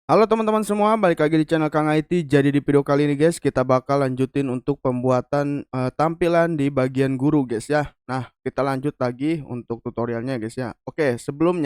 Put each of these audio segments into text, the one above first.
Halo teman-teman semua, balik lagi di channel Kang IT. Jadi di video kali ini guys, kita bakal lanjutin untuk pembuatan tampilan di bagian guru guys ya. Nah, kita lanjut lagi untuk tutorialnya guys ya. Oke, sebelum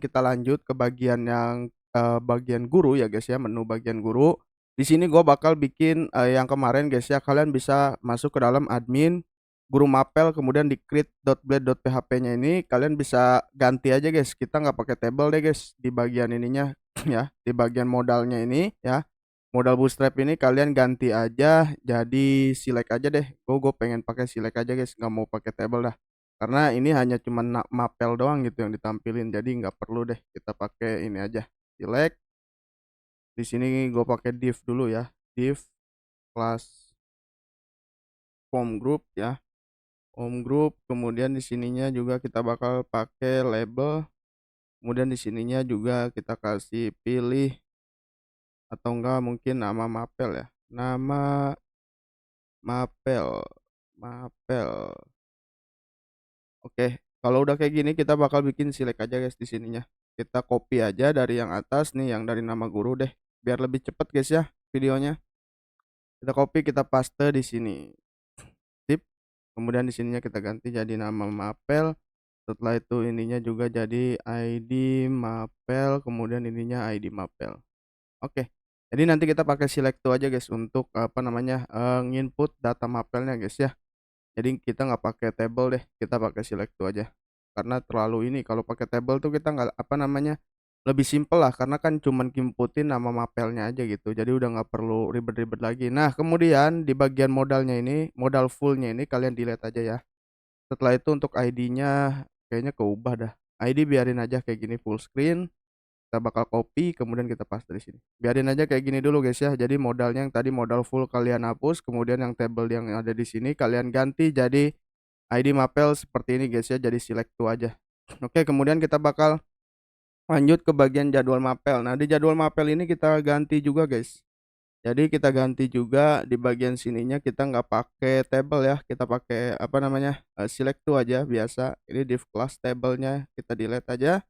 kita lanjut ke bagian yang bagian guru ya guys ya, menu bagian guru. Di sini gue bakal bikin yang kemarin guys ya. Kalian bisa masuk ke dalam admin guru mapel, kemudian di create.blade.php-nya ini kalian bisa ganti aja guys. Kita nggak pakai table deh guys di bagian ininya ya, di bagian modalnya ini ya, modal bootstrap ini kalian ganti aja jadi select aja deh. Gue pengen pakai select aja guys, nggak mau pakai table dah, karena ini hanya cuman mapel doang gitu yang ditampilin, jadi nggak perlu deh kita pakai ini aja select. Di sini gue pakai div dulu ya, div class form group ya, home group. Kemudian di sininya juga kita bakal pakai label, kemudian di sininya juga kita kasih pilih atau enggak mungkin nama mapel ya, nama mapel mapel. Oke, kalau udah kayak gini kita bakal bikin select aja guys di sininya. Kita copy aja dari yang atas nih, yang dari nama guru deh, biar lebih cepet guys ya videonya. Kita copy, kita paste di sini, sip. Kemudian di sininya kita ganti jadi nama mapel. Setelah itu ininya juga jadi ID mapel, kemudian ininya ID mapel. Oke. Jadi nanti kita pakai select to aja guys untuk apa namanya, nginput data mapelnya guys ya. Jadi kita nggak pakai table deh, kita pakai select to aja. Karena terlalu ini, kalau pakai table tuh kita nggak apa namanya, lebih simple lah, karena kan cuman ngimputin nama mapelnya aja gitu. Jadi udah nggak perlu ribet-ribet lagi. Nah, kemudian di bagian modalnya ini, modal fullnya ini kalian delete aja ya. Setelah itu untuk ID-nya kayaknya keubah dah. ID biarin aja kayak gini full screen. Kita bakal copy, kemudian kita paste di sini. Biarin aja kayak gini dulu guys ya. Jadi modalnya yang tadi modal full kalian hapus, kemudian yang table yang ada di sini kalian ganti jadi ID mapel seperti ini guys ya. Jadi select to aja. Oke, kemudian kita bakal lanjut ke bagian jadwal mapel. Nah, di jadwal mapel ini kita ganti juga guys. Jadi kita ganti juga di bagian sininya, kita nggak pakai table ya, kita pakai apa namanya, select to aja biasa. Ini div class tablenya kita delete aja.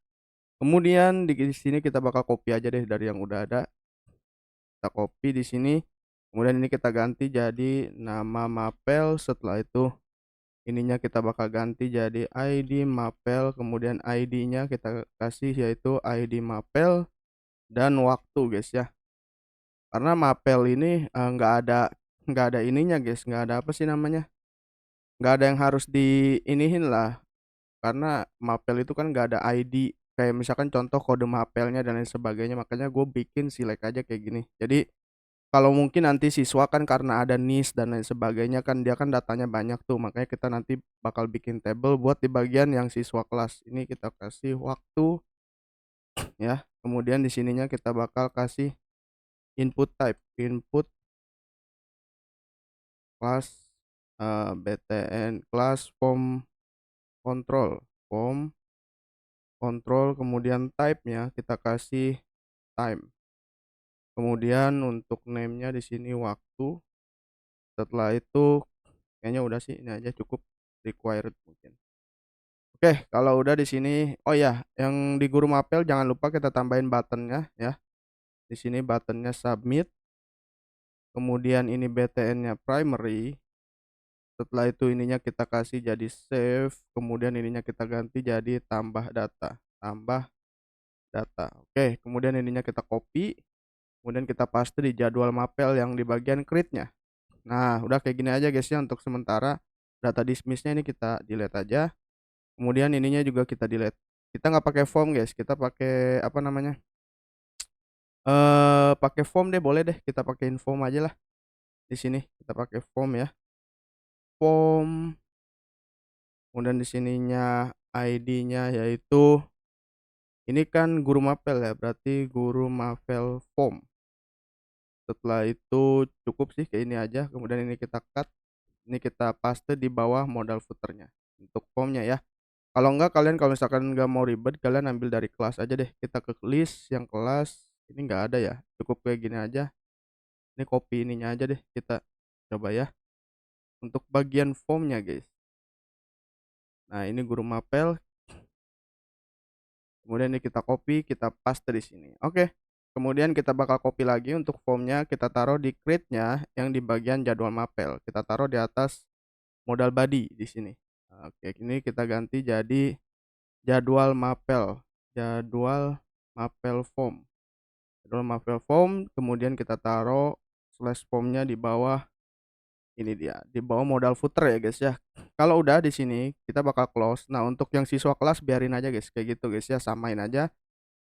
Kemudian di sini kita bakal copy aja deh dari yang udah ada. Kita copy di sini. Kemudian ini kita ganti jadi nama mapel. Setelah itu ininya kita bakal ganti jadi ID mapel. Kemudian ID-nya kita kasih yaitu ID mapel dan waktu guys ya. Karena mapel ini nggak ada ininya guys, nggak ada apa sih namanya, nggak ada yang harus diinihin lah. Karena mapel itu kan nggak ada ID, kayak misalkan contoh kode mapelnya dan lain sebagainya, makanya gue bikin select aja kayak gini. Jadi kalau mungkin nanti siswa kan karena ada NIS dan lain sebagainya kan, dia kan datanya banyak tuh, makanya kita nanti bakal bikin table buat di bagian yang siswa kelas. Ini kita kasih waktu ya. Kemudian di sininya kita bakal kasih input type, input class btn class form control, kemudian type-nya kita kasih time. Kemudian untuk name-nya di sini waktu. Setelah itu kayaknya udah sih, ini aja cukup required mungkin. Oke, kalau udah di sini, oh ya, yang di guru mapel jangan lupa kita tambahin buttonnya ya. Di sini buttonnya submit. Kemudian ini btn-nya primary. Setelah itu ininya kita kasih jadi save, kemudian ininya kita ganti jadi tambah data, tambah data. Oke, kemudian ininya kita copy, kemudian kita paste di jadwal mapel yang di bagian create-nya. Nah, udah kayak gini aja guys ya untuk sementara. Data dismiss-nya ini kita delete aja. Kemudian ininya juga kita delete. Kita nggak pakai form guys, kita pakai apa namanya? Pakai form deh, boleh deh. Kita pakein form aja lah. Di sini kita pakai form ya. Form. Kemudian di sininya ID-nya yaitu ini kan guru mapel ya, berarti guru mapel form. Setelah itu cukup sih kayak ini aja. Kemudian ini kita cut, ini kita paste di bawah modal footernya untuk formnya ya. Kalau enggak, kalian kalau misalkan nggak mau ribet, kalian ambil dari kelas aja deh. Kita ke list yang kelas ini nggak ada ya, cukup kayak gini aja. Ini copy ininya aja deh, kita coba ya untuk bagian formnya guys. Nah, ini guru mapel. Kemudian ini kita copy, kita paste di sini. Oke. Kemudian kita bakal copy lagi untuk formnya, kita taruh di create-nya yang di bagian jadwal mapel. Kita taruh di atas modal body di sini. Oke, ini kita ganti jadi jadwal mapel. Jadwal mapel form. Jadwal mapel form, kemudian kita taruh slash formnya di bawah. Ini dia, di bawah modal footer ya guys ya. Kalau udah di sini kita bakal close. Nah, untuk yang siswa kelas biarin aja guys, kayak gitu guys ya, samain aja.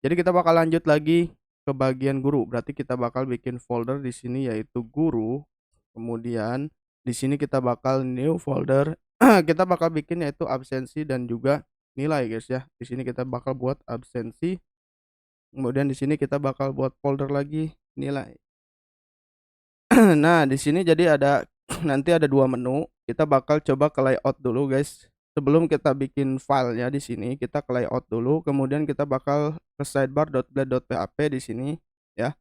Jadi kita bakal lanjut lagi ke bagian guru. Berarti kita bakal bikin folder di sini yaitu guru. Kemudian di sini kita bakal new folder. Kita bakal bikin yaitu absensi dan juga nilai guys ya. Di sini kita bakal buat absensi. Kemudian di sini kita bakal buat folder lagi nilai. Nah, di sini jadi ada nanti ada dua menu. Kita bakal coba ke layout dulu guys. Sebelum kita bikin filenya di sini, kita ke layout dulu. Kemudian kita bakal ke sidebar.blade.php di sini ya.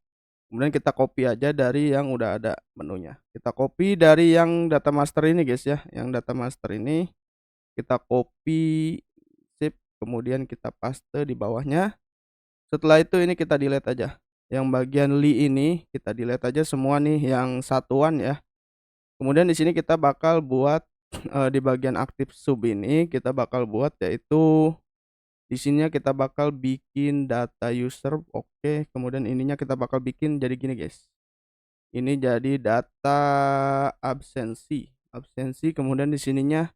Kemudian kita copy aja dari yang udah ada menunya. Kita copy dari yang data master ini guys ya. Yang data master ini kita copy, sip, kemudian kita paste di bawahnya. Setelah itu ini kita delete aja. Yang bagian li ini kita delete aja semua nih yang satuan ya. Kemudian di sini kita bakal buat di bagian aktif sub ini kita bakal buat yaitu di sininya kita bakal bikin data user, oke. Kemudian ininya kita bakal bikin jadi gini guys. Ini jadi data absensi, kemudian di sininya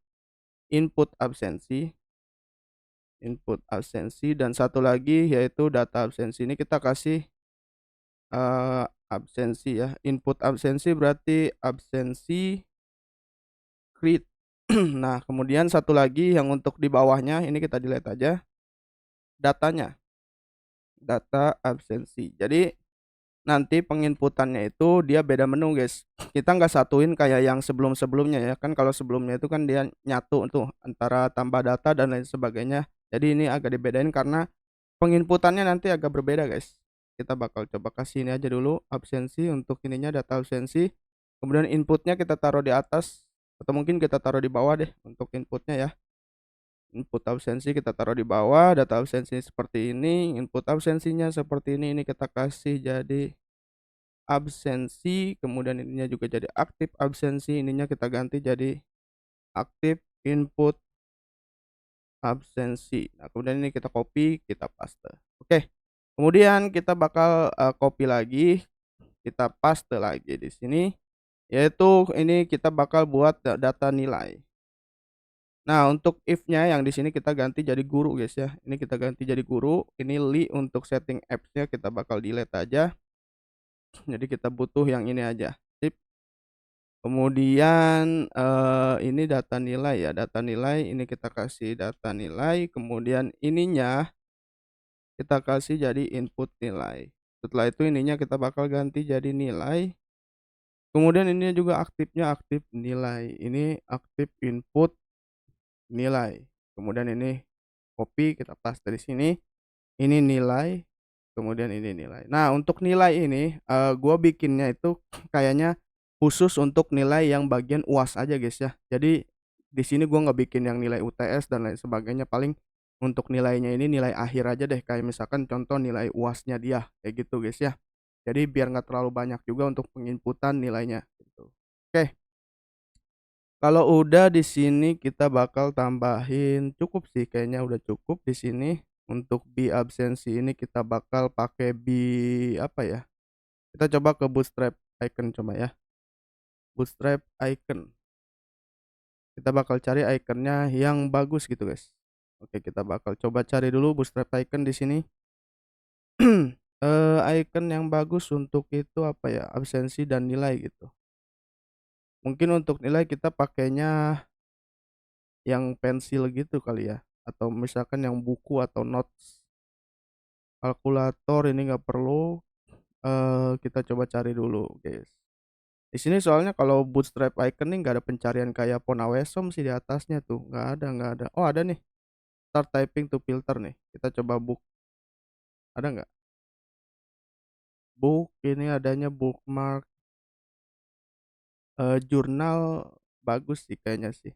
input absensi, dan satu lagi yaitu data absensi ini kita kasih absensi ya. Input absensi berarti absensi create. Nah, kemudian satu lagi yang untuk di bawahnya ini kita delete aja datanya. Data absensi. Jadi nanti penginputannya itu dia beda menu guys. Kita nggak satuin kayak yang sebelum-sebelumnya ya. Kan kalau sebelumnya itu kan dia nyatu tuh antara tambah data dan lain sebagainya. Jadi ini agak dibedain karena penginputannya nanti agak berbeda guys. Kita bakal coba kasih ini aja dulu absensi untuk ininya data absensi. Kemudian inputnya kita taruh di atas atau mungkin kita taruh di bawah deh untuk inputnya ya. Input absensi kita taruh di bawah, data absensi seperti ini, input absensinya seperti ini kita kasih jadi absensi, kemudian ininya juga jadi aktif absensi, ininya kita ganti jadi aktif input absensi. Nah, kemudian ini kita copy, kita paste. Oke. Kemudian kita bakal copy lagi, kita paste lagi di sini, yaitu ini kita bakal buat data nilai. Nah, untuk if-nya yang di sini kita ganti jadi guru guys ya. Ini kita ganti jadi guru. Ini li untuk setting apps-nya kita bakal delete aja. Jadi kita butuh yang ini aja. Sip. Kemudian ini data nilai ya. Data nilai ini kita kasih data nilai. Kemudian ininya kita kasih jadi input nilai. Setelah itu ininya kita bakal ganti jadi nilai. Kemudian ini juga aktifnya aktif nilai. Ini aktif input nilai. Kemudian ini copy kita paste di sini. Ini nilai, kemudian ini nilai. Nah, untuk nilai ini gua bikinnya itu kayaknya khusus untuk nilai yang bagian UAS aja guys ya. Jadi di sini gua nggak bikin yang nilai UTS dan lain sebagainya. Paling untuk nilainya ini nilai akhir aja deh. Kayak misalkan contoh nilai UASnya dia kayak gitu guys ya. Jadi biar nggak terlalu banyak juga untuk penginputan nilainya gitu. Oke. Kalau udah di sini kita bakal tambahin cukup sih kayaknya udah cukup di sini. Untuk bi absensi ini kita bakal pakai bi apa ya? Kita coba ke bootstrap icon coba ya. Bootstrap icon. Kita bakal cari iconnya yang bagus gitu guys. Oke, kita bakal coba cari dulu bootstrap icon di sini. Icon yang bagus untuk itu apa ya? Absensi dan nilai gitu. Mungkin untuk nilai kita pakainya yang pensil gitu kali ya, atau misalkan yang buku atau notes. Kalkulator ini nggak perlu, kita coba cari dulu guys. Di sini soalnya kalau bootstrap icon nih nggak ada pencarian kayak Ponawesom sih di atasnya tuh, nggak ada. Oh ada nih, start typing to filter nih, kita coba book, ada nggak? Book, ini adanya bookmark, jurnal bagus sih kayaknya sih.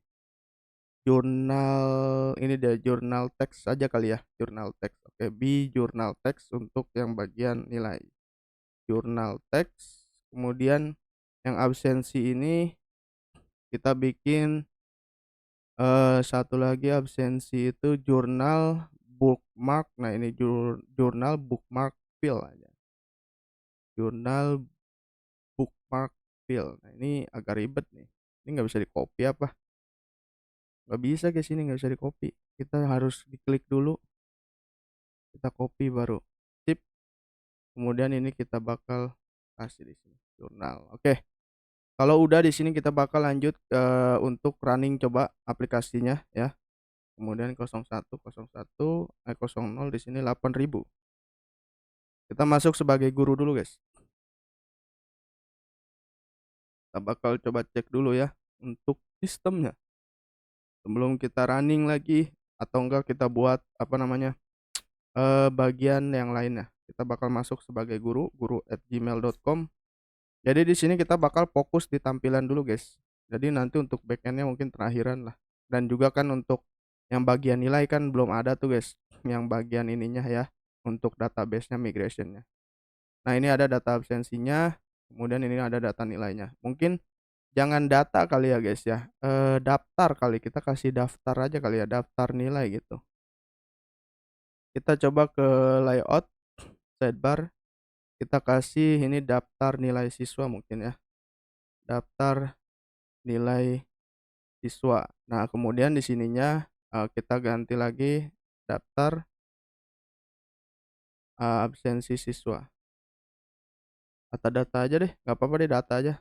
Jurnal ini deh jurnal teks aja kali ya, jurnal teks. Oke, jurnal teks untuk yang bagian nilai. jurnal teks. Kemudian yang absensi ini kita bikin satu lagi absensi itu jurnal bookmark. Nah, ini jurnal bookmark fill aja. Jurnal bookmark fill. Nah, ini agak ribet nih. Ini nggak bisa di copy apa? Nggak bisa guys, ini nggak bisa di copy. Kita harus diklik dulu. Kita copy baru. Sip. Kemudian ini kita bakal kasih di sini jurnal. Oke. Kalau udah di sini kita bakal lanjut untuk running coba aplikasinya ya. Kemudian 01 di sini 8.000. Kita masuk sebagai guru dulu guys. Kita bakal coba cek dulu ya untuk sistemnya. Sebelum kita running lagi atau enggak kita buat apa namanya bagian yang lainnya. Kita bakal masuk sebagai guru@gmail.com. Jadi di sini kita bakal fokus di tampilan dulu guys. Jadi nanti untuk backendnya mungkin terakhiran lah. Dan juga kan untuk yang bagian nilai kan belum ada tuh guys. Yang bagian ininya ya untuk database-nya migrationnya. Nah ini ada data absensinya. Kemudian ini ada data nilainya. Mungkin jangan data kali ya guys ya. Daftar kali, kita kasih daftar aja kali ya, daftar nilai gitu. Kita coba ke layout sidebar. Kita kasih ini daftar nilai siswa mungkin ya. Daftar nilai siswa. Nah, kemudian di sininya kita ganti lagi daftar absensi siswa. Atau data aja deh, nggak apa-apa deh data aja.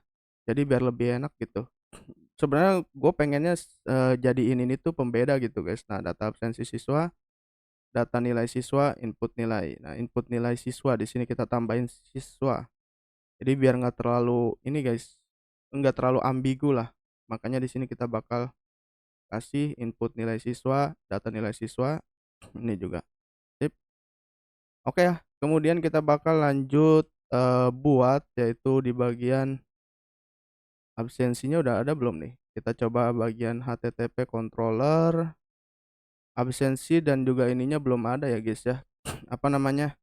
Jadi biar lebih enak gitu. Sebenarnya gue pengennya jadiin ini tuh pembeda gitu guys. Nah, data absensi siswa, data nilai siswa, input nilai. Nah, input nilai siswa di sini kita tambahin siswa. Jadi biar nggak terlalu ini guys, nggak terlalu ambigu lah. Makanya di sini kita bakal kasih input nilai siswa, data nilai siswa, ini juga. Sip. Oke ya. Kemudian kita bakal lanjut buat yaitu di bagian absensinya udah ada belum nih? Kita coba bagian HTTP controller, absensi dan juga ininya belum ada ya guys ya. Apa namanya?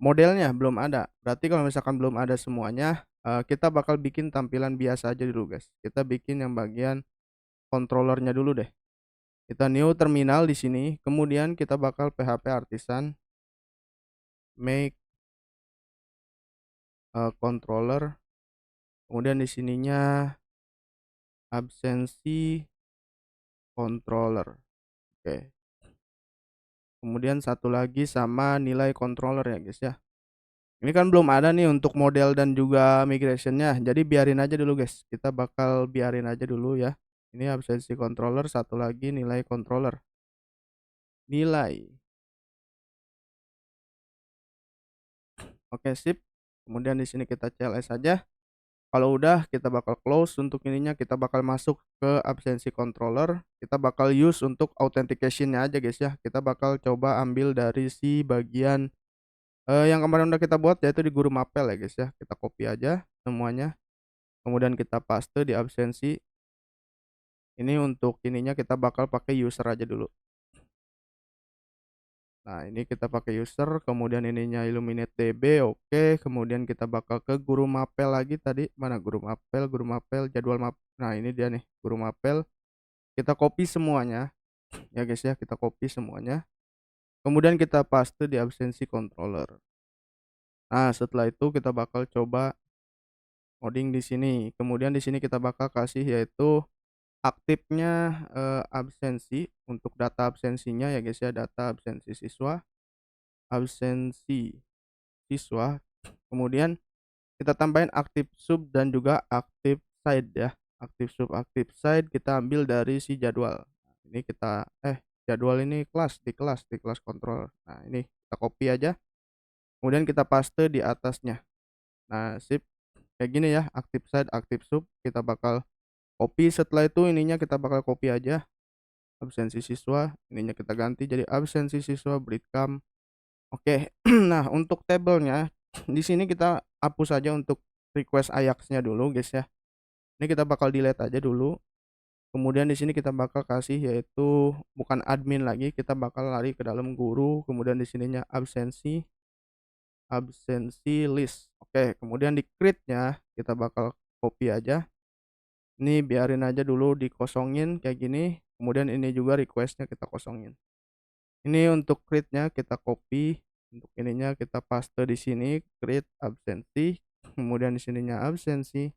Modelnya belum ada. Berarti kalau misalkan belum ada semuanya, kita bakal bikin tampilan biasa aja dulu guys. Kita bikin yang bagian controllernya dulu deh. Kita new terminal di sini, kemudian kita bakal PHP artisan make controller. Kemudian di sininya absensi controller. Oke. Kemudian satu lagi sama nilai controller ya guys ya. Ini kan belum ada nih untuk model dan juga migrationnya. Jadi biarin aja dulu guys. Kita bakal biarin aja dulu ya. Ini absensi controller, satu lagi nilai controller. Nilai. Oke, sip. Kemudian di sini kita CLS saja. Kalau udah kita bakal close untuk ininya, kita bakal masuk ke absensi controller. Kita bakal use untuk authentication-nya aja guys ya. Kita bakal coba ambil dari si bagian yang kemarin udah kita buat yaitu di guru mapel ya guys ya. Kita copy aja semuanya. Kemudian kita paste di absensi. Ini untuk ininya kita bakal pakai user aja dulu. Nah, ini kita pakai user, kemudian ininya Illuminate DB, oke. Kemudian kita bakal ke guru mapel lagi tadi. Mana guru mapel, jadwal map. Nah, ini dia nih, guru mapel. Kita copy semuanya. Ya guys ya, kita copy semuanya. Kemudian kita paste di absensi controller. Nah, setelah itu kita bakal coba coding di sini. Kemudian di sini kita bakal kasih yaitu aktifnya absensi untuk data absensinya ya guys ya, data absensi siswa, absensi siswa. Kemudian kita tambahin aktif sub dan juga aktif side ya. Aktif sub, aktif side kita ambil dari si jadwal. Nah, ini kita jadwal ini di kelas kontrol. Nah, ini kita copy aja. Kemudian kita paste di atasnya. Nah, sip. Kayak gini ya, aktif side, aktif sub. Kita bakal copy, setelah itu ininya kita bakal copy aja. Absensi siswa, ininya kita ganti jadi absensi siswa breadcrumb. Oke. Nah, untuk tabelnya di sini kita hapus aja untuk request Ajax-nya dulu guys ya. Ini kita bakal delete aja dulu. Kemudian di sini kita bakal kasih yaitu bukan admin lagi, kita bakal lari ke dalam guru, kemudian di sininya absensi list. Oke, kemudian di create-nya kita bakal copy aja. Ini biarin aja dulu dikosongin kayak gini, kemudian ini juga request-nya kita kosongin. Ini untuk create-nya kita copy, untuk ininya kita paste di sini, create absensi, kemudian di sininya absensi.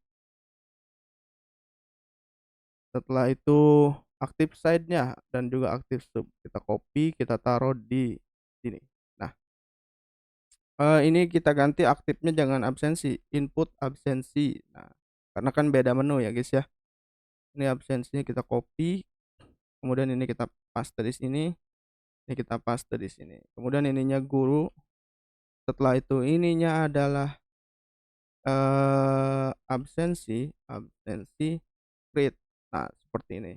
Setelah itu aktif side-nya dan juga aktif sub. Kita copy, kita taruh di sini. Nah, ini kita ganti aktifnya jangan absensi, input absensi. Nah, karena kan beda menu ya guys ya. Ini absensinya kita copy, kemudian ini kita paste di sini, ini kita paste di sini. Kemudian ininya guru. Setelah itu ininya adalah absensi, absensi create. Nah, seperti ini.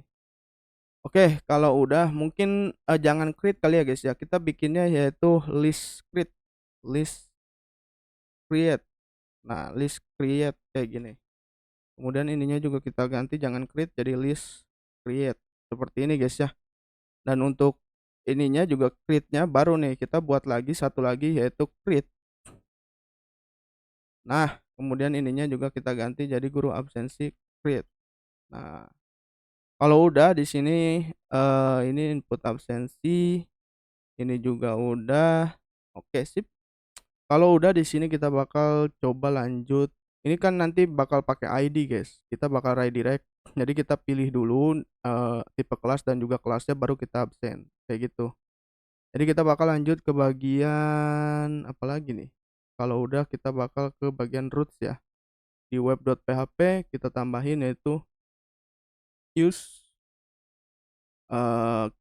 Oke, kalau udah mungkin, jangan create kali ya guys ya, kita bikinnya yaitu list create, list create. Nah, list create kayak gini. Kemudian ininya juga kita ganti jangan create jadi list create, seperti ini guys ya. Dan untuk ininya juga create-nya baru nih, kita buat lagi satu lagi yaitu create. Nah, kemudian ininya juga kita ganti jadi guru absensi create. Nah, kalau udah di sini, ini input absensi, ini juga udah. Oke, sip. Kalau udah di sini kita bakal coba lanjut. Ini kan nanti bakal pakai ID, guys. Kita bakal redirect. Jadi kita pilih dulu tipe kelas dan juga kelasnya baru kita absen. Kayak gitu. Jadi kita bakal lanjut ke bagian apa lagi nih? Kalau udah kita bakal ke bagian roots ya. Di web.php kita tambahin yaitu use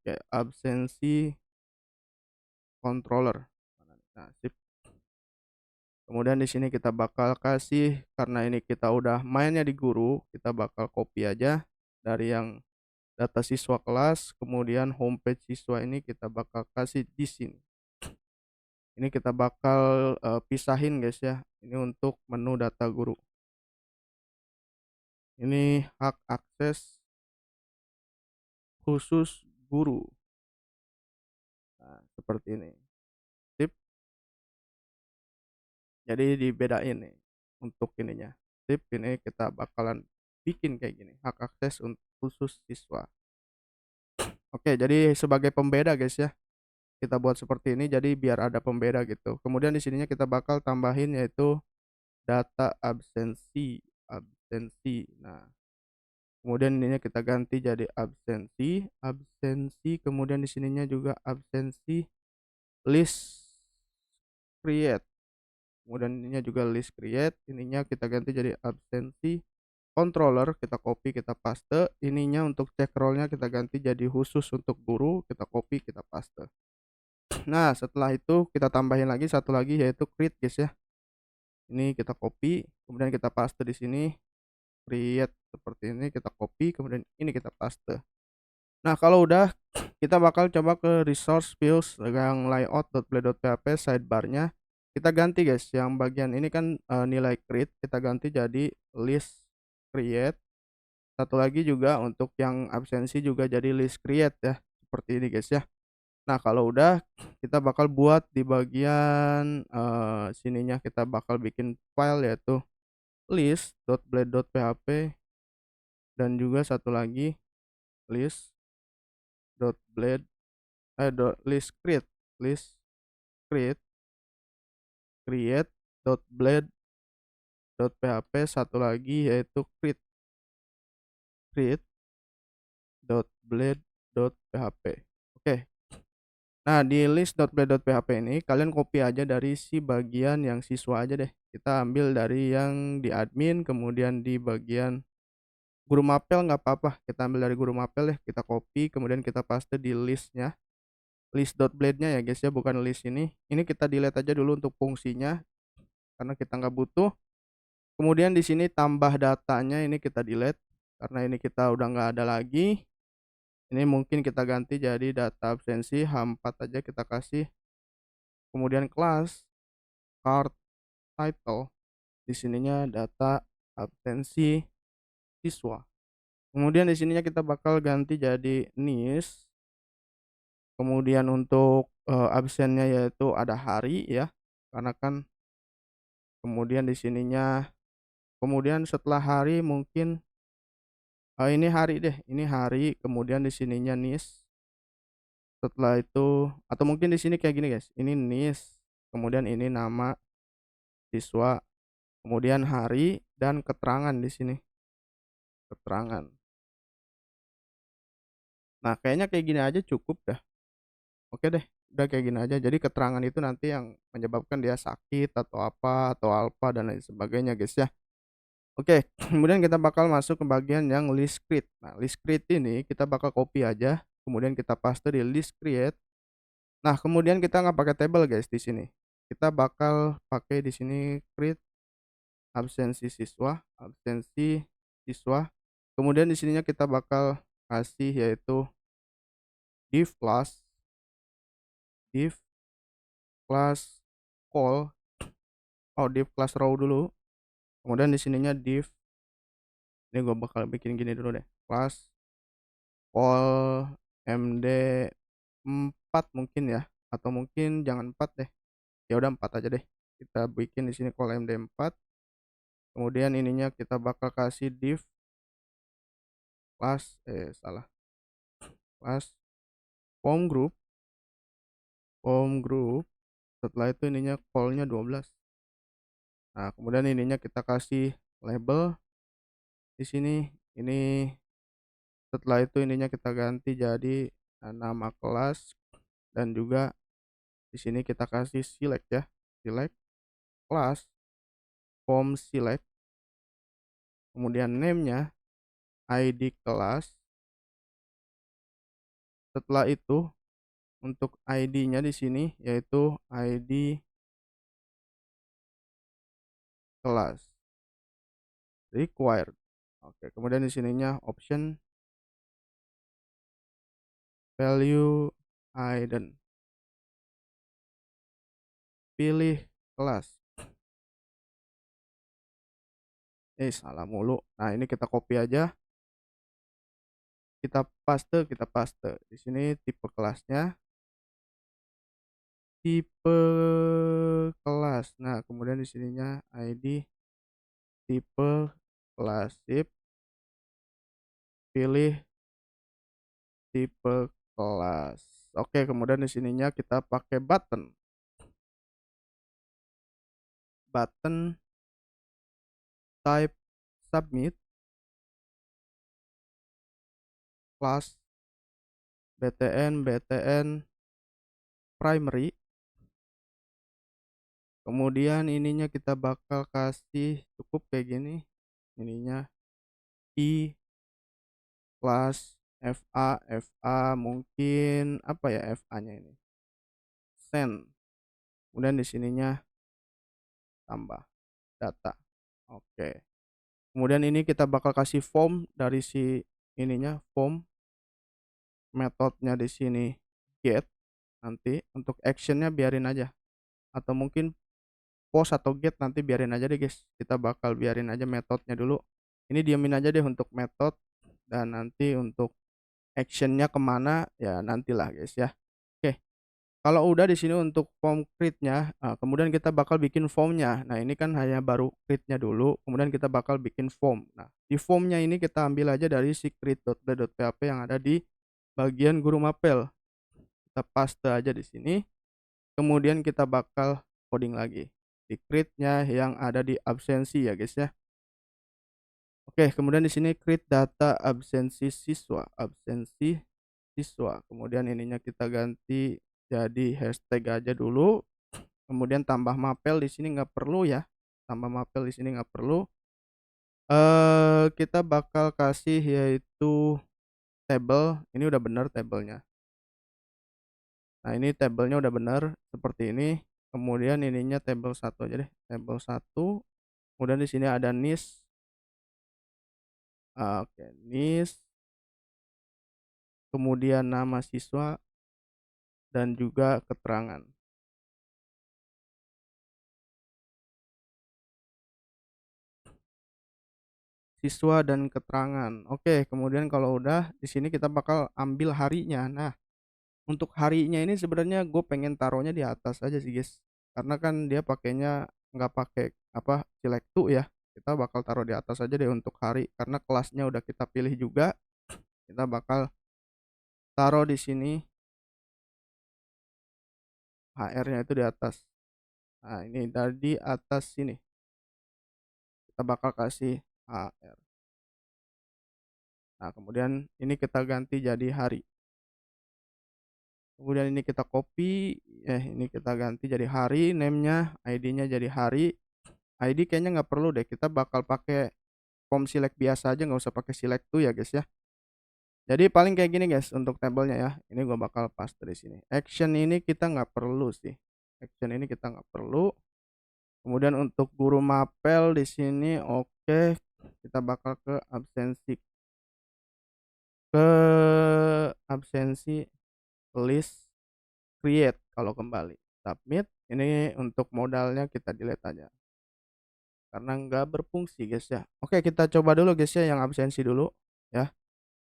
kayak absensi controller. Nah, sip. Kemudian di sini kita bakal kasih karena ini kita udah mainnya di guru, kita bakal copy aja dari yang data siswa kelas, kemudian homepage siswa ini kita bakal kasih di sini. Ini kita bakal pisahin guys ya. Ini untuk menu data guru. Ini hak akses khusus guru. Nah, seperti ini. Sip. Jadi dibedain nih untuk ininya. Sip, ini kita bakalan bikin kayak gini, hak akses untuk khusus siswa. Oke, jadi sebagai pembeda guys ya, kita buat seperti ini jadi biar ada pembeda gitu. Kemudian di sininya kita bakal tambahin yaitu data absensi, absensi. Nah, kemudian ininya kita ganti jadi absensi, absensi. Kemudian di sininya juga absensi list create. Kemudian ininya juga list create. Ininya kita ganti jadi absensi controller, kita copy, kita paste. Ininya untuk check roll-nya kita ganti jadi khusus untuk guru, kita copy, kita paste. Nah, setelah itu kita tambahin lagi satu lagi yaitu create guys ya. Ini kita copy, kemudian kita paste di sini. Create seperti ini kita copy, kemudian ini kita paste. Nah, kalau udah kita bakal coba ke resource views yang layout.play.php sidebar-nya. Kita ganti guys, yang bagian ini kan nilai create kita ganti jadi list create. Satu lagi juga untuk yang absensi juga jadi list create ya. Seperti ini guys ya. Nah, kalau udah kita bakal buat di bagian sininya kita bakal bikin file yaitu list.blade.php dan juga satu lagi list.blade list create list create create.blade.php satu lagi yaitu create.blade.php. Oke. Nah, di list.play.php ini kalian copy aja dari si bagian yang siswa aja deh. Kita ambil dari yang di admin, kemudian di bagian guru mapel nggak apa-apa. Kita ambil dari guru mapel ya, kita copy, kemudian kita paste di listnya. List.blade-nya ya guys ya, bukan list ini. Ini kita delete aja dulu untuk fungsinya, karena kita nggak butuh. Kemudian di sini tambah datanya ini kita delete, karena ini kita udah nggak ada lagi. Ini mungkin kita ganti jadi data absensi H4 aja kita kasih. Kemudian kelas card title di sininya data absensi siswa. Kemudian di sininya kita bakal ganti jadi NIS. Kemudian untuk absennya yaitu ada hari ya. Karena kan Kemudian di sininya, kemudian setelah hari mungkin, ini hari deh, ini hari, kemudian di sininya NIS, setelah itu atau mungkin di sini kayak gini guys, ini NIS, kemudian ini nama siswa, kemudian hari dan keterangan di sini, keterangan. Nah, kayaknya kayak gini aja cukup dah. Oke deh, udah kayak gini aja. Jadi keterangan itu nanti yang menyebabkan dia sakit atau apa atau alfa dan lain sebagainya, guys ya. Oke, kemudian kita bakal masuk ke bagian yang list create. Nah, list create ini kita bakal copy aja, kemudian kita paste di list create. Nah, kemudian kita nggak pakai table guys di sini. Kita bakal pakai di sini create absensi siswa. Kemudian di sininya kita bakal kasih yaitu div class call, div class row dulu. Kemudian di sininya div, ini gue bakal bikin gini dulu deh, class call md 4 mungkin ya, atau mungkin jangan 4 deh, ya udah 4 aja deh. Kita bikin di sini call md 4. Kemudian ininya kita bakal kasih div class class form group. Setelah itu ininya callnya 12. Nah, kemudian ininya kita kasih label di sini. Ini setelah itu ininya kita ganti jadi nama kelas, dan juga di sini kita kasih select ya, select class form select, kemudian name-nya ID kelas. Setelah itu untuk ID-nya di sini yaitu ID kelas required. Oke, kemudian di sininya option value hidden, pilih kelas. Salah mulu. Nah, ini kita copy aja. Kita paste. Di sini tipe kelasnya, tipe kelas. Nah, kemudian di sininya ID tipe kelas, sip. Pilih tipe kelas. Oke, kemudian di sininya kita pakai button type submit class btn primary. Kemudian ininya kita bakal kasih cukup kayak gini, ininya i kelas fa mungkin apa ya, fa-nya ini send. Kemudian di sininya tambah data. Oke, kemudian ini kita bakal kasih form dari si ininya, form metodenya di sini get. Nanti untuk actionnya biarin aja, atau mungkin post atau get nanti biarin aja deh guys. Kita bakal biarin aja metodenya dulu, ini diamin aja deh untuk metode, dan nanti untuk actionnya kemana ya nantilah guys ya. Oke, kalau udah di sini untuk form create-nya, kemudian kita bakal bikin formnya. Nah, ini kan hanya baru create-nya dulu, kemudian kita bakal bikin form. Nah, di formnya ini kita ambil aja dari si create.play.php yang ada di bagian guru mapel. Kita paste aja di sini. Kemudian kita bakal coding lagi di create-nya yang ada di absensi ya guys ya. Oke, kemudian di sini create data absensi siswa, Kemudian ininya kita ganti jadi hashtag aja dulu. Kemudian tambah mapel di sini nggak perlu ya. Tambah mapel di sini nggak perlu. Kita bakal kasih yaitu table. Ini udah benar tabelnya. Nah, ini tabelnya udah benar seperti ini. Kemudian ininya table 1 aja deh, table 1. Kemudian di sini ada NIS. Oke, NIS. Kemudian nama siswa dan juga keterangan. Siswa dan keterangan. Oke, kemudian kalau udah di sini kita bakal ambil harinya. Nah, untuk harinya ini sebenarnya gue pengen taruhnya di atas aja sih guys, karena kan dia pakainya nggak pakai apa select to ya. Kita bakal taruh di atas aja deh untuk hari karena kelasnya udah kita pilih juga. Kita bakal taruh di sini HR-nya itu di atas. Nah, ini dari atas sini kita bakal kasih HR. Nah, kemudian ini kita ganti jadi hari. Kemudian ini kita copy, ini kita ganti jadi hari, name-nya, ID-nya jadi hari. ID kayaknya nggak perlu deh, kita bakal pakai form select biasa aja, nggak usah pakai select to ya guys ya. Jadi paling kayak gini guys untuk tabelnya ya. Ini gua bakal paste di sini. Action ini kita nggak perlu sih. Action ini kita nggak perlu. Kemudian untuk guru mapel di sini oke. Kita bakal ke absensi. Ke absensi list create kalau kembali. Submit. Ini untuk modalnya kita delete aja. Karena nggak berfungsi guys ya. Oke, kita coba dulu guys ya yang absensi dulu ya.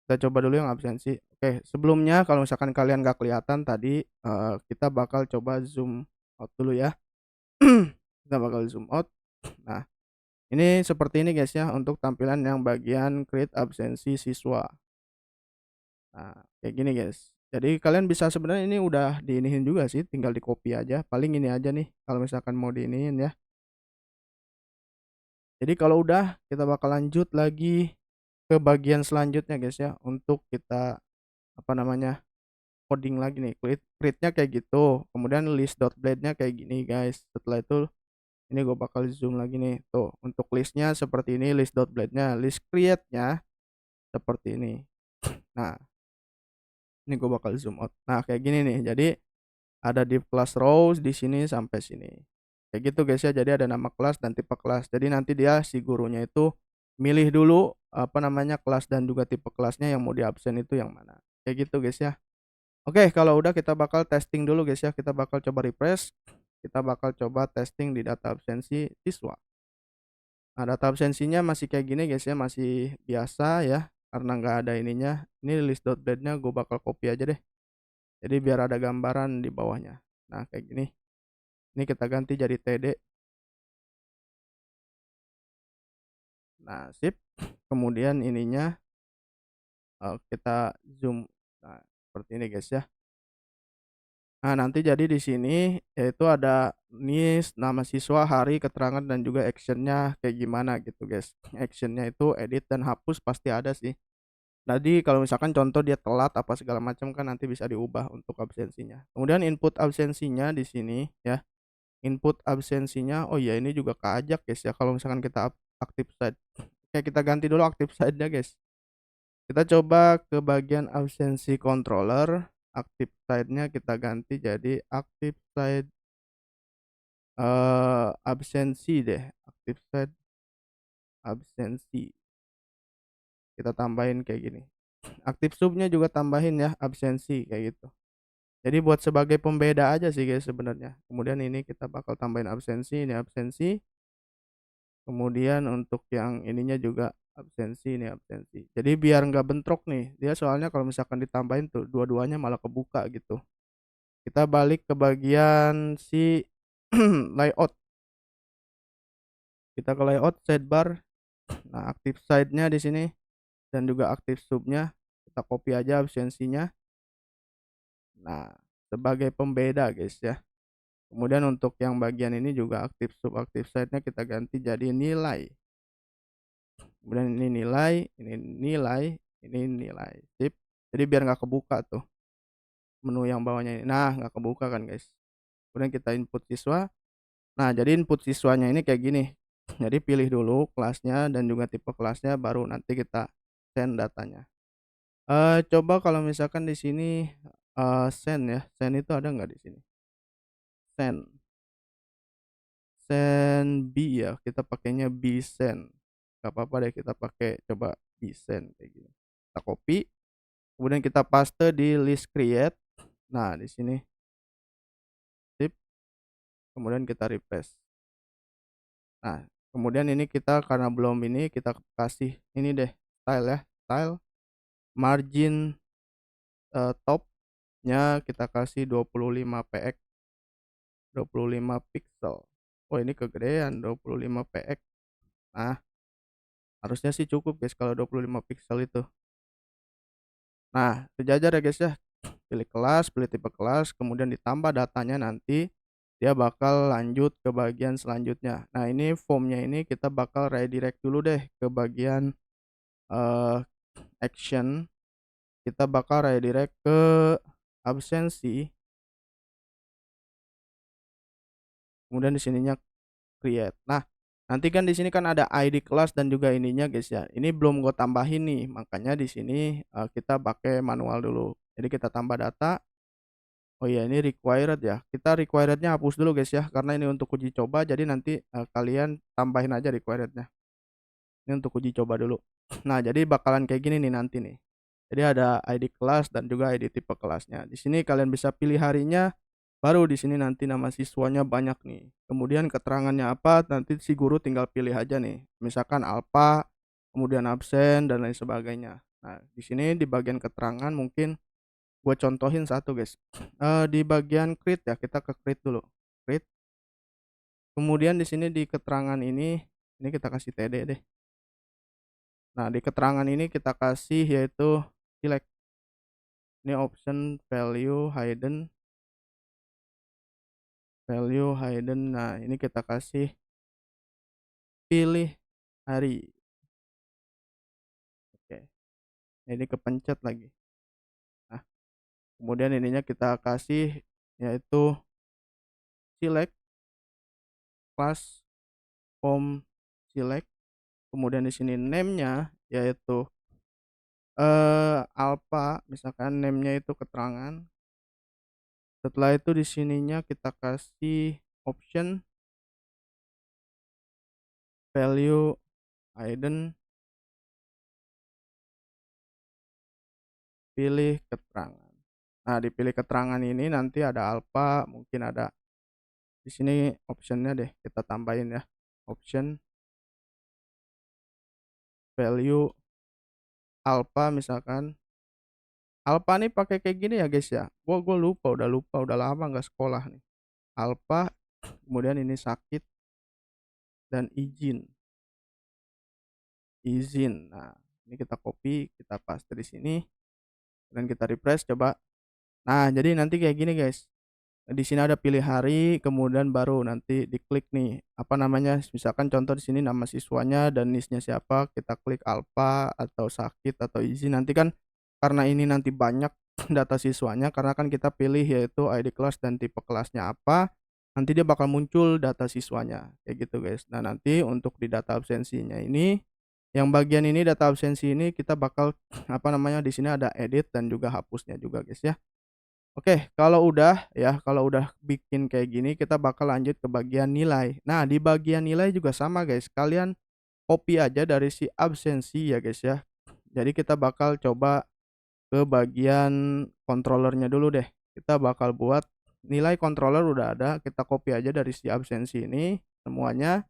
Kita coba dulu yang absensi. Oke, sebelumnya kalau misalkan kalian nggak kelihatan tadi, kita bakal coba zoom out dulu ya. Kita bakal zoom out. Nah, ini seperti ini guys ya untuk tampilan yang bagian create absensi siswa. Nah, kayak gini guys. Jadi kalian bisa sebenarnya ini udah diinihin juga sih, tinggal di copy aja. Paling ini aja nih kalau misalkan mau diinihin ya. Jadi kalau udah kita bakal lanjut lagi ke bagian selanjutnya guys ya untuk kita apa namanya coding lagi nih create-nya kayak gitu, kemudian list.blade-nya kayak gini guys. Setelah itu ini gue bakal zoom lagi nih tuh untuk listnya seperti ini, list.blade-nya, list create-nya seperti ini. Nah, ini gue bakal zoom out. Nah, kayak gini nih, jadi ada div class rows di sini sampai sini kayak gitu guys ya. Jadi ada nama kelas dan tipe kelas, jadi nanti dia si gurunya itu milih dulu apa namanya kelas dan juga tipe kelasnya yang mau di absen itu yang mana, kayak gitu guys ya. Oke, kalau udah kita bakal testing dulu guys ya. Kita bakal coba refresh. Kita bakal coba testing di data absensi siswa. Nah, data absensinya masih kayak gini guys ya, masih biasa ya. Karena nggak ada ininya. Ini list.blade-nya gue bakal copy aja deh. Jadi biar ada gambaran di bawahnya. Nah, kayak gini. Ini kita ganti jadi TD. Nah, sip. Kemudian ininya kita zoom. Nah, seperti ini guys ya. Nah, nanti jadi di sini yaitu ada nis, nama siswa, hari, keterangan dan juga actionnya kayak gimana gitu guys. Actionnya itu edit dan hapus pasti ada sih. Tadi kalau misalkan contoh dia telat apa segala macam kan nanti bisa diubah untuk absensinya. Kemudian input absensinya di sini ya. Input absensinya, oh ya ini juga keajak guys ya kalau misalkan kita aktif side. Oke, kita ganti dulu aktif side-nya guys. Kita coba ke bagian absensi controller, active side-nya kita ganti jadi active side absensi deh, active side absensi. Kita tambahin kayak gini. Aktif subnya juga tambahin ya absensi kayak gitu. Jadi buat sebagai pembeda aja sih guys sebenarnya. Kemudian ini kita bakal tambahin absensi, ini absensi. Kemudian untuk yang ininya juga absensi, ini absensi. Jadi biar nggak bentrok nih. Dia soalnya kalau misalkan ditambahin tuh dua-duanya malah kebuka gitu. Kita balik ke bagian si layout. Kita ke layout sidebar. Nah, active side-nya di sini dan juga active sub-nya. Kita copy aja absensinya. Nah, sebagai pembeda guys ya. Kemudian untuk yang bagian ini juga active sub active side-nya kita ganti jadi nilai. Kemudian ini nilai, ini nilai, ini nilai. Sip. Jadi biar nggak kebuka tuh menu yang bawahnya ini. Nah, nggak kebuka kan guys. Kemudian kita input siswa. Nah, jadi input siswanya ini kayak gini. Jadi pilih dulu kelasnya dan juga tipe kelasnya, baru nanti kita send datanya. Coba kalau misalkan di sini send ya, send itu ada nggak di sini? Send B ya, kita pakainya B send. Gak apa-apa deh kita pakai coba B send kayak gini. Kita copy, kemudian kita paste di list create. Nah, di sini sip. Kemudian kita refresh. Nah, kemudian ini kita karena belum ini kita kasih ini deh style ya, style margin topnya kita kasih 25 px 25 pixel. Oh, ini kegedean 25 px. Nah, harusnya sih cukup guys kalau 25 pixel itu. Nah, sejajar ya guys ya. Pilih kelas, pilih tipe kelas, kemudian ditambah datanya nanti dia bakal lanjut ke bagian selanjutnya. Nah, ini formnya ini kita bakal redirect dulu deh ke bagian eh, action. Kita bakal redirect ke absensi. Kemudian di sininya create. Nah, nanti kan di sini kan ada ID kelas dan juga ininya guys ya. Ini belum gue tambahin nih, makanya di sini kita pakai manual dulu. Jadi kita tambah data. Oh iya, ini required ya. Kita requirednya hapus dulu guys ya, karena ini untuk uji coba. Jadi nanti kalian tambahin aja requirednya. Ini untuk uji coba dulu. Nah, jadi bakalan kayak gini nih nanti nih. Jadi ada ID kelas dan juga ID tipe kelasnya. Di sini kalian bisa pilih harinya. Baru di sini nanti nama siswanya banyak nih. Kemudian keterangannya apa? Nanti si guru tinggal pilih aja nih. Misalkan alpha, kemudian absen dan lain sebagainya. Nah, di sini di bagian keterangan mungkin gue contohin satu guys. Di bagian create ya, kita ke create dulu. Create. Kemudian di sini di keterangan ini kita kasih TD deh. Nah, di keterangan ini kita kasih yaitu select. Ini option value hidden. Nah, ini kita kasih pilih hari. Oke. Ini kepencet lagi. Nah, kemudian ininya kita kasih yaitu select class form select. Kemudian di sini name-nya yaitu alpha, misalkan name-nya itu keterangan. Setelah itu di sininya kita kasih option value hidden, pilih keterangan. Nah, dipilih keterangan ini nanti ada alpha, mungkin ada di sini optionnya deh kita tambahin ya. Option value alpha, misalkan alpha nih pakai kayak gini ya guys ya. Gue lupa udah lama nggak sekolah nih. Alpha, kemudian ini sakit dan izin. Nah, ini kita copy, kita paste di sini dan kita refresh coba. Nah, jadi nanti kayak gini guys. Di sini ada pilih hari, kemudian baru nanti diklik nih apa namanya, misalkan contoh di sini nama siswanya dan nisnya siapa, kita klik alpha atau sakit atau izin. Nanti kan karena ini nanti banyak data siswanya, karena kan kita pilih yaitu ID kelas dan tipe kelasnya apa, nanti dia bakal muncul data siswanya kayak gitu guys. Nah, nanti untuk di data absensinya ini, yang bagian ini data absensi ini kita bakal apa namanya, di sini ada edit dan juga hapusnya juga guys ya. Oke, kalau udah bikin kayak gini, kita bakal lanjut ke bagian nilai. Nah, di bagian nilai juga sama guys, kalian copy aja dari si absensi ya guys ya. Jadi kita bakal coba ke bagian controllernya dulu deh. Kita bakal buat nilai controller udah ada, kita copy aja dari si absensi ini semuanya.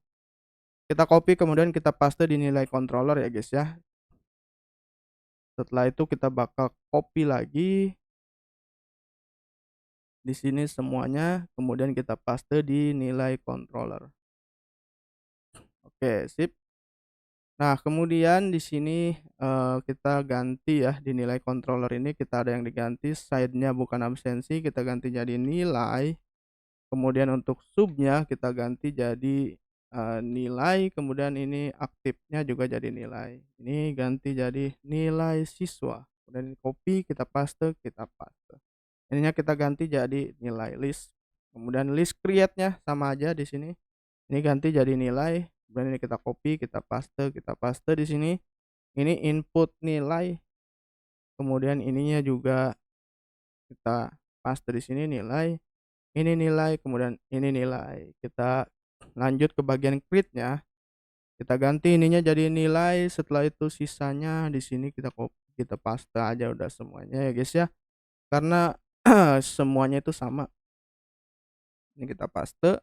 Kita copy kemudian kita paste di nilai controller ya guys ya. Setelah itu kita bakal copy lagi di sini semuanya, kemudian kita paste di nilai controller. Oke, sip. Nah, kemudian di sini kita ganti ya di nilai controller ini, kita ada yang diganti side-nya bukan absensi, kita ganti jadi nilai. Kemudian untuk subnya kita ganti jadi nilai, kemudian ini aktifnya juga jadi nilai. Ini ganti jadi nilai siswa. Kemudian ini copy, kita paste, kita paste. Ininya kita ganti jadi nilai list. Kemudian list create-nya sama aja di sini. Ini ganti jadi nilai. Kemudian ini kita paste di sini. Ini input nilai. Kemudian ininya juga kita paste di sini nilai. Ini nilai, kemudian ini nilai. Kita lanjut ke bagian create-nya. Kita ganti ininya jadi nilai. Setelah itu sisanya di sini kita paste aja udah semuanya ya guys ya. Karena semuanya itu sama. Ini kita paste,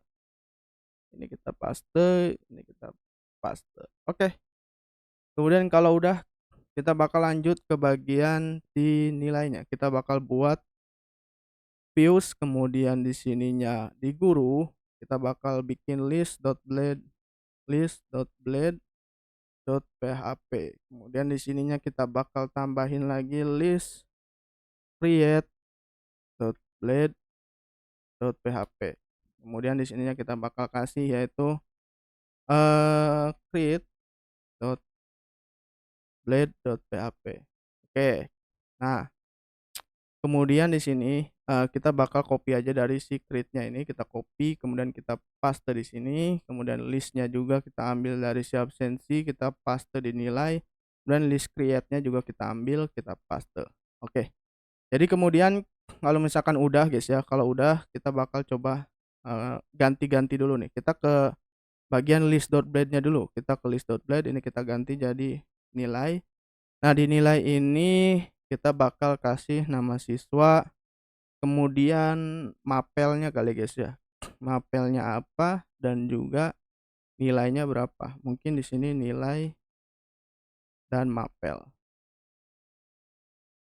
ini kita paste, ini kita paste. Oke. Kemudian kalau udah, kita bakal lanjut ke bagian di nilainya. Kita bakal buat views, kemudian di sininya di guru, kita bakal bikin list.blade.php. Kemudian di sininya kita bakal tambahin lagi list create.blade.php. Kemudian di sininya kita bakal kasih yaitu create.blade.php. Oke. Nah, kemudian di sini kita bakal copy aja dari si create-nya ini, kita copy, kemudian kita paste di sini, kemudian listnya juga kita ambil dari si absensi, kita paste di nilai, dan list create-nya juga kita ambil, kita paste. Oke. Jadi kemudian kalau misalkan udah guys ya, kalau udah kita bakal coba ganti-ganti dulu nih. Kita ke bagian list.blade-nya dulu. Kita ke list.blade, ini kita ganti jadi nilai. Nah, di nilai ini kita bakal kasih nama siswa, kemudian mapelnya kali guys ya. Mapelnya apa dan juga nilainya berapa. Mungkin di sini nilai dan mapel.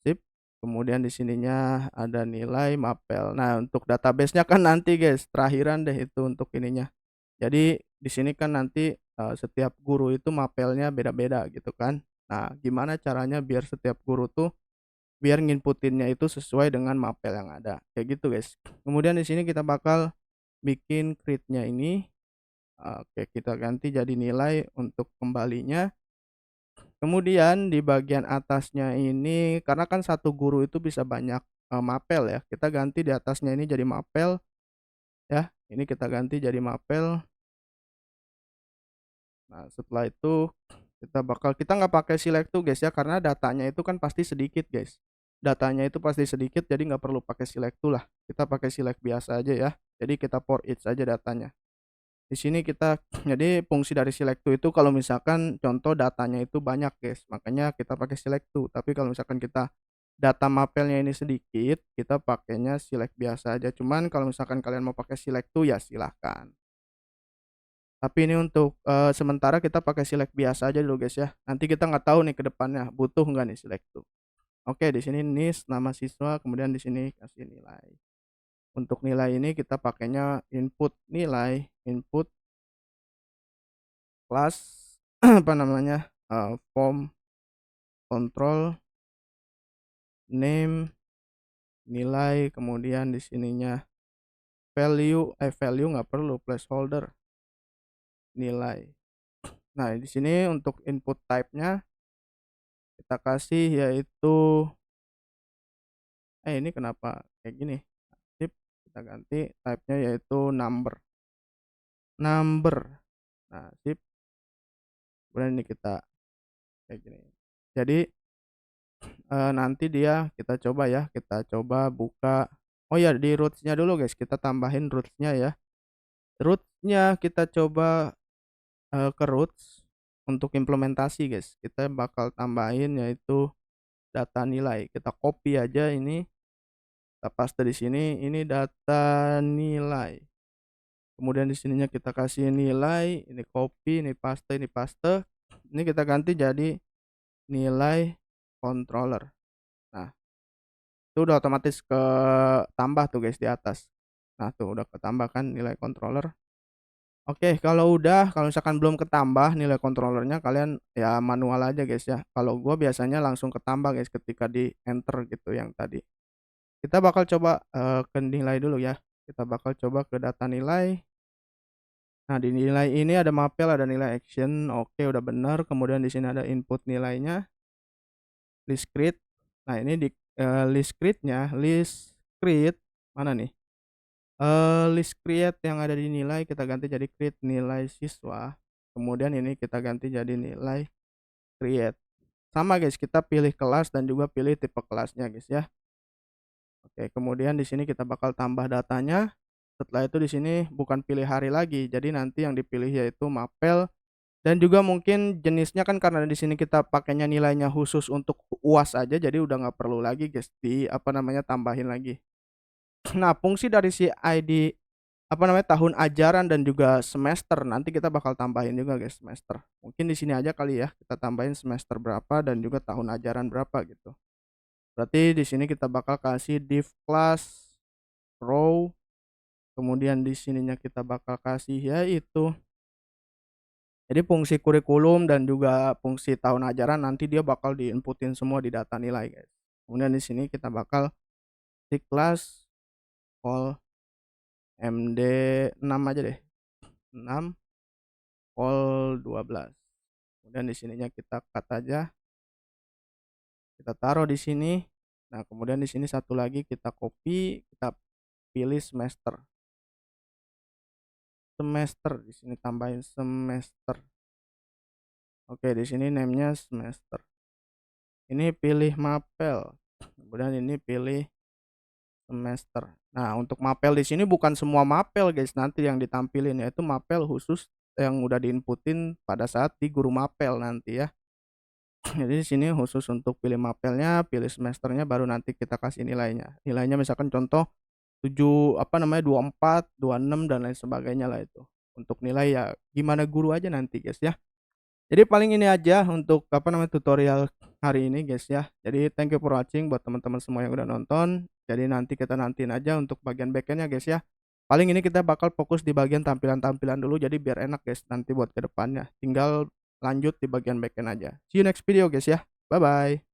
Sip. Kemudian di sininya ada nilai mapel. Nah, untuk database-nya kan nanti guys, terakhiran deh itu untuk ininya. Jadi di sini kan nanti setiap guru itu mapelnya beda-beda gitu kan. Nah, gimana caranya biar setiap guru tuh biar nginputinnya itu sesuai dengan mapel yang ada. Kayak gitu, guys. Kemudian di sini kita bakal bikin create-nya ini. Oke, kita ganti jadi nilai untuk kembalinya. Kemudian di bagian atasnya ini karena kan satu guru itu bisa banyak mapel ya. Kita ganti di atasnya ini jadi mapel ya. Ini kita ganti jadi mapel. Nah, setelah itu kita nggak pakai select tuh guys ya, karena datanya itu kan pasti sedikit guys. Datanya itu pasti sedikit, jadi nggak perlu pakai select tuh lah. Kita pakai select biasa aja ya. Jadi kita for each aja datanya. Di sini kita jadi fungsi dari select to itu kalau misalkan contoh datanya itu banyak guys, makanya kita pakai select to. Tapi kalau misalkan kita data mapelnya ini sedikit, kita pakainya select biasa aja. Cuman kalau misalkan kalian mau pakai select to ya silahkan. Tapi ini untuk sementara kita pakai select biasa aja dulu guys ya. Nanti kita nggak tahu nih ke depannya butuh nggak nih select to. Oke, di sini nis nama siswa, kemudian di sini kasih nilai. Untuk nilai ini kita pakainya input nilai, input kelas apa namanya? Form control name nilai, kemudian di sininya value nggak perlu, placeholder nilai. Nah, di sini untuk input type-nya kita kasih yaitu ini kenapa kayak gini? Sip, kita ganti type-nya yaitu number. Nah, sip. Kemudian ini kita kayak gini. Jadi nanti dia kita coba ya, kita coba buka. Oh ya, di roots-nya dulu guys, kita tambahin roots-nya ya. Roots-nya kita coba ke roots untuk implementasi guys. Kita bakal tambahin yaitu data nilai. Kita copy aja ini. Kita paste di sini, ini data nilai. Kemudian di sininya kita kasih nilai, ini copy, ini paste, ini paste. Ini kita ganti jadi nilai controller. Nah, itu udah otomatis ke tambah tuh guys di atas. Nah, tuh udah ketambah kan nilai controller. Oke, kalau misalkan belum ketambah nilai controllernya, kalian ya manual aja guys ya. Kalau gua biasanya langsung ketambah guys ketika di enter gitu yang tadi. Kita bakal coba ke nilai dulu ya. Kita bakal coba ke data nilai. Nah, di nilai ini ada mapel, ada nilai action. Oke, udah benar. Kemudian di sini ada input nilainya, list create. Nah, ini di list create-nya, list create mana nih? List create yang ada di nilai kita ganti jadi create nilai siswa. Kemudian ini kita ganti jadi nilai create. Sama guys, kita pilih kelas dan juga pilih tipe kelasnya guys ya. Oke, kemudian di sini kita bakal tambah datanya. Setelah itu di sini bukan pilih hari lagi. Jadi nanti yang dipilih yaitu mapel dan juga mungkin jenisnya kan karena di sini kita pakainya nilainya khusus untuk UAS aja, jadi udah nggak perlu lagi guys di apa namanya tambahin lagi. Nah, fungsi dari si ID apa namanya tahun ajaran dan juga semester nanti kita bakal tambahin juga guys semester. Mungkin di sini aja kali ya kita tambahin semester berapa dan juga tahun ajaran berapa gitu. Berarti di sini kita bakal kasih div class row Kemudian di sininya kita bakal kasih yaitu jadi fungsi kurikulum dan juga fungsi tahun ajaran nanti dia bakal diinputin semua di data nilai, guys. Kemudian di sini kita bakal di kelas call MD6 aja deh. 6 call 12. Kemudian di sininya kita cut aja. Kita taruh di sini. Nah, kemudian di sini satu lagi kita copy, kita pilih semester. Semester di sini tambahin semester. Oke, di sini name-nya semester. Ini pilih mapel. Kemudian ini pilih semester. Nah, untuk mapel di sini bukan semua mapel, guys, nanti yang ditampilin yaitu mapel khusus yang udah diinputin pada saat di guru mapel nanti ya. Jadi di sini khusus untuk pilih mapelnya, pilih semesternya, baru nanti kita kasih nilainya. Nilainya misalkan contoh 7 apa namanya 24, 26 dan lain sebagainya lah itu. Untuk nilai ya gimana guru aja nanti, guys ya. Jadi paling ini aja untuk apa namanya tutorial hari ini, guys ya. Jadi thank you for watching buat teman-teman semua yang udah nonton. Jadi nanti kita nantiin aja untuk bagian backendnya, guys ya. Paling ini kita bakal fokus di bagian tampilan-tampilan dulu jadi biar enak, guys, nanti buat ke depannya. Tinggal lanjut di bagian backend aja. See you next video, guys ya. Bye bye.